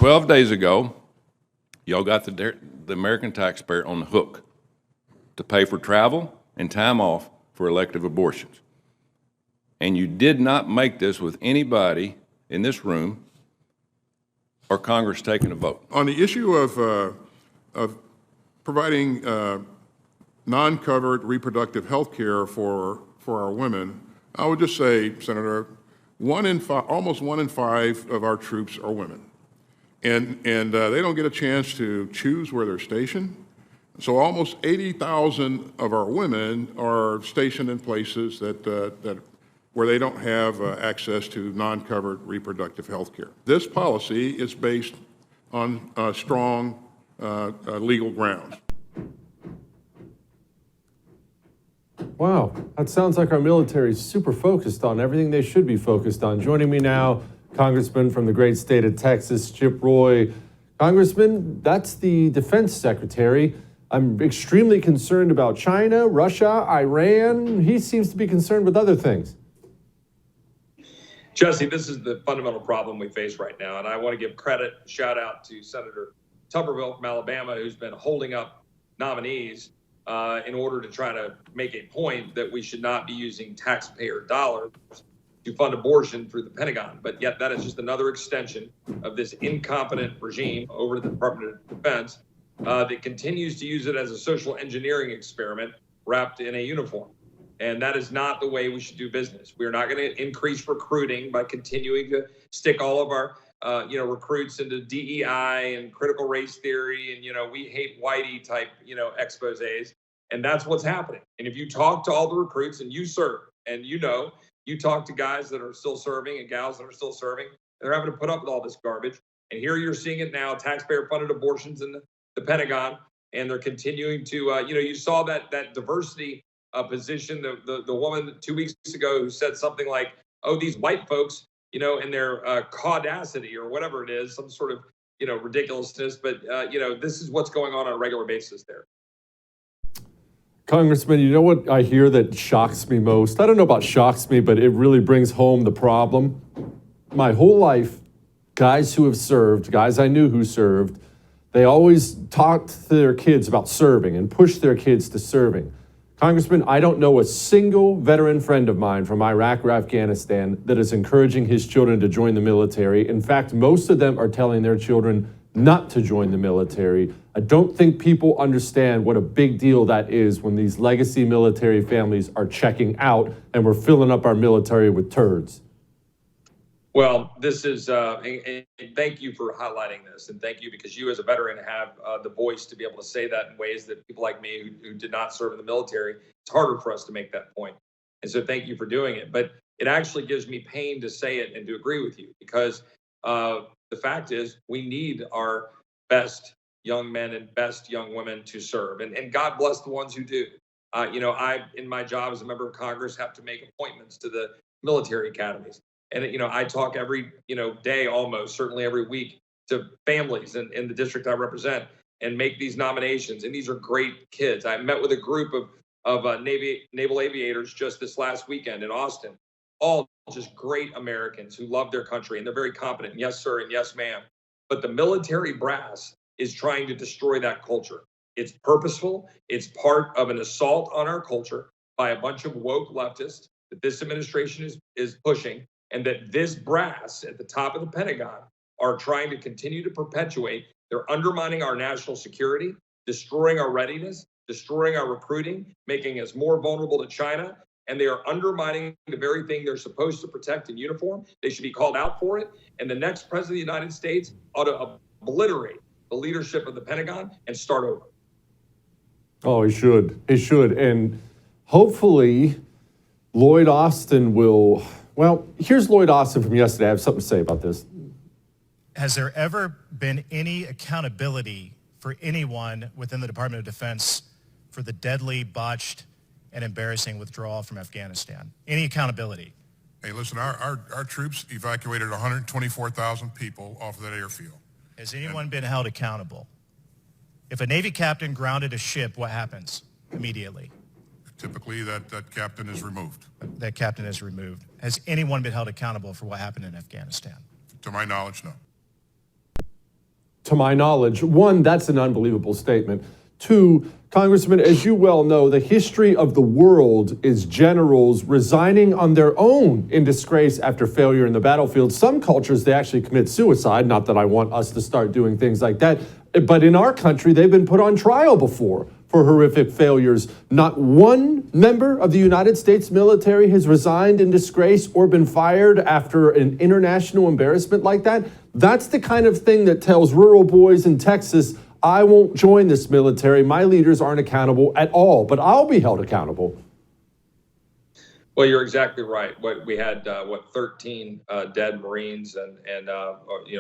12 days ago, y'all got the American taxpayer on the hook to pay for travel and time off for elective abortions. And you did not make this with anybody in this room or Congress taking a vote. On the issue of providing non-covered reproductive health care for our women, I would just say, Senator, almost 1 in 5 of our troops are women. And they don't get a chance to choose where they're stationed. So almost 80,000 of our women are stationed in places where they don't have access to non-covered reproductive health care. This policy is based on strong legal grounds. Wow, that sounds like our military is super focused on everything they should be focused on. Joining me now, Congressman from the great state of Texas, Chip Roy. Congressman, that's the Defense Secretary. I'm extremely concerned about China, Russia, Iran. He seems to be concerned with other things. Jesse, this is the fundamental problem we face right now. And I want to give credit, shout out to Senator Tuberville from Alabama, who's been holding up nominees in order to try to make a point that we should not be using taxpayer dollars to fund abortion through the Pentagon. But yet that is just another extension of this incompetent regime over the Department of Defense that continues to use it as a social engineering experiment wrapped in a uniform. And that is not the way we should do business. We're not going to increase recruiting by continuing to stick all of our recruits into DEI and critical race theory and, we hate whitey type, exposés. And that's what's happening. And if you talk to all the recruits and you serve and you talk to guys that are still serving and gals that are still serving, and they're having to put up with all this garbage. And here you're seeing it now, taxpayer funded abortions in the Pentagon. And they're continuing to, you saw that diversity position, the woman 2 weeks ago who said something like, oh, these white folks, in their caudacity or whatever it is, some sort of, ridiculousness. But, this is what's going on a regular basis there. Congressman, you know what I hear that shocks me most? I don't know about shocks me, but it really brings home the problem. My whole life, guys who have served, guys I knew who served, they always talked to their kids about serving and pushed their kids to serving. Congressman, I don't know a single veteran friend of mine from Iraq or Afghanistan that is encouraging his children to join the military. In fact, most of them are telling their children not to join the military. I don't think people understand what a big deal that is when these legacy military families are checking out and we're filling up our military with turds. Well, this is, and thank you for highlighting this, and thank you because you as a veteran have the voice to be able to say that in ways that people like me who did not serve in the military, it's harder for us to make that point. And so thank you for doing it. But it actually gives me pain to say it and to agree with you because the fact is we need our best young men and best young women to serve. And God bless the ones who do. I, in my job as a member of Congress, have to make appointments to the military academies. And, I talk every, day almost, certainly every week to families in the district I represent and make these nominations. And these are great kids. I met with a group of naval aviators just this last weekend in Austin, all just great Americans who love their country and they're very competent. Yes, sir, and yes, ma'am. But the military brass is trying to destroy that culture. It's purposeful. It's part of an assault on our culture by a bunch of woke leftists that this administration is pushing. And that this brass at the top of the Pentagon are trying to continue to perpetuate. They're undermining our national security, destroying our readiness, destroying our recruiting, making us more vulnerable to China. And they are undermining the very thing they're supposed to protect in uniform. They should be called out for it. And the next president of the United States ought to obliterate the leadership of the Pentagon and start over. Oh, he should. He should. And hopefully Lloyd Austin will... Well, here's Lloyd Austin from yesterday. I have something to say about this. Has there ever been any accountability for anyone within the Department of Defense for the deadly, botched, and embarrassing withdrawal from Afghanistan? Any accountability? Hey, listen, our troops evacuated 124,000 people off of that airfield. Has anyone been held accountable? If a Navy captain grounded a ship, what happens immediately? Typically, that captain is removed. That captain is removed. Has anyone been held accountable for what happened in Afghanistan? To my knowledge, no. to my knowledge. One, that's an unbelievable statement. Two, Congressman, as you well know, the history of the world is generals resigning on their own in disgrace after failure in the battlefield. Some cultures, they actually commit suicide. Not that I want us to start doing things like that. But in our country, they've been put on trial before for horrific failures. Not one member of the United States military has resigned in disgrace or been fired after an international embarrassment like that. That's the kind of thing that tells rural boys in Texas, I won't join this military. My leaders aren't accountable at all, but I'll be held accountable. Well, you're exactly right. We had 13 dead Marines and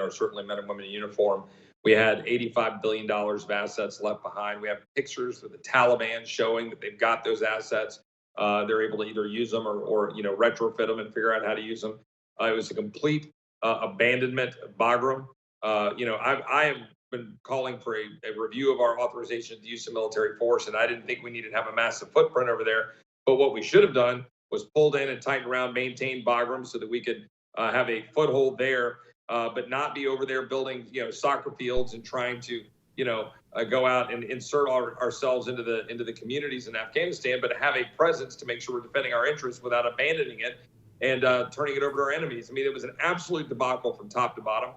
certainly men and women in uniform. We had $85 billion of assets left behind. We have pictures of the Taliban showing that they've got those assets. They're able to either use them or retrofit them and figure out how to use them. It was a complete abandonment of Bagram. I have been calling for a review of our authorization to use the military force, and I didn't think we needed to have a massive footprint over there. But what we should have done was pulled in and tightened around, maintain Bagram so that we could have a foothold there, but not be over there building, soccer fields and trying to, go out and insert ourselves into the communities in Afghanistan, but have a presence to make sure we're defending our interests without abandoning it and turning it over to our enemies. I mean, it was an absolute debacle from top to bottom.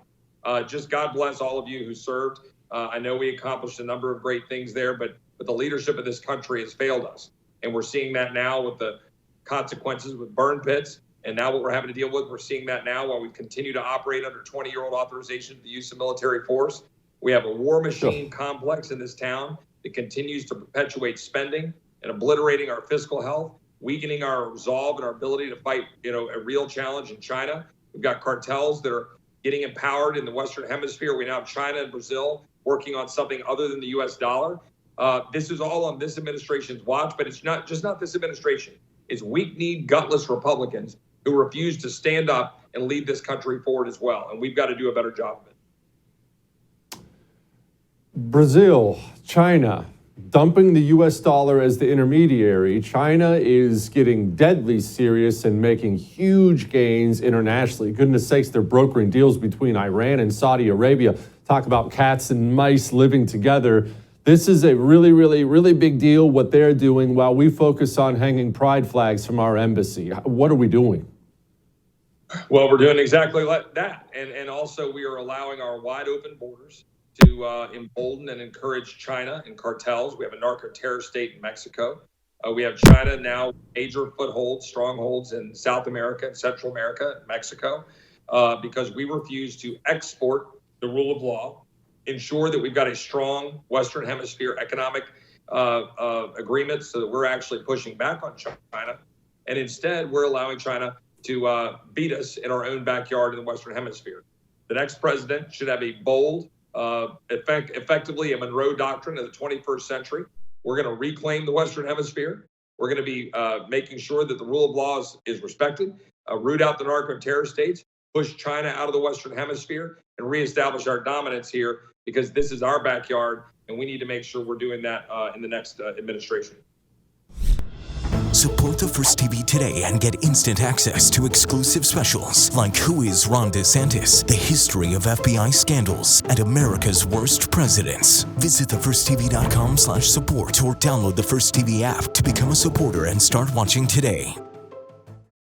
Just God bless all of you who served. I know we accomplished a number of great things there, but the leadership of this country has failed us. And we're seeing that now with the consequences with burn pits. And now what we're having to deal with, we're seeing that now while we continue to operate under 20-year-old authorization for the use of military force. We have a war machine complex in this town that continues to perpetuate spending and obliterating our fiscal health, weakening our resolve and our ability to fight, a real challenge in China. We've got cartels that are getting empowered in the Western Hemisphere. We now have China and Brazil working on something other than the US dollar. This is all on this administration's watch, but it's not this administration. It's weak-kneed, gutless Republicans who refuse to stand up and lead this country forward as well. And we've got to do a better job of it. Brazil, China, dumping the US dollar as the intermediary. China is getting deadly serious and making huge gains internationally. Goodness sakes, they're brokering deals between Iran and Saudi Arabia. Talk about cats and mice living together. This is a really, really, really big deal, what they're doing, while we focus on hanging pride flags from our embassy. What are we doing? Well, we're doing exactly like that. And also we are allowing our wide open borders to embolden and encourage China and cartels. We have a narco-terror state in Mexico. We have China now, major footholds, strongholds in South America and Central America, Mexico, because we refuse to export the rule of law, ensure that we've got a strong Western Hemisphere economic agreement so that we're actually pushing back on China. And instead, we're allowing China to beat us in our own backyard in the Western Hemisphere. The next president should have a bold, effectively a Monroe Doctrine of the 21st century. We're going to reclaim the Western Hemisphere. We're going to be making sure that the rule of law is respected, root out the narco-terror states, push China out of the Western Hemisphere, and reestablish our dominance here, because this is our backyard, and we need to make sure we're doing that in the next administration. Support the First TV today and get instant access to exclusive specials like Who is Ron DeSantis, the history of FBI scandals, and America's worst presidents. Visit thefirsttv.com/support or download the First TV app to become a supporter and start watching today.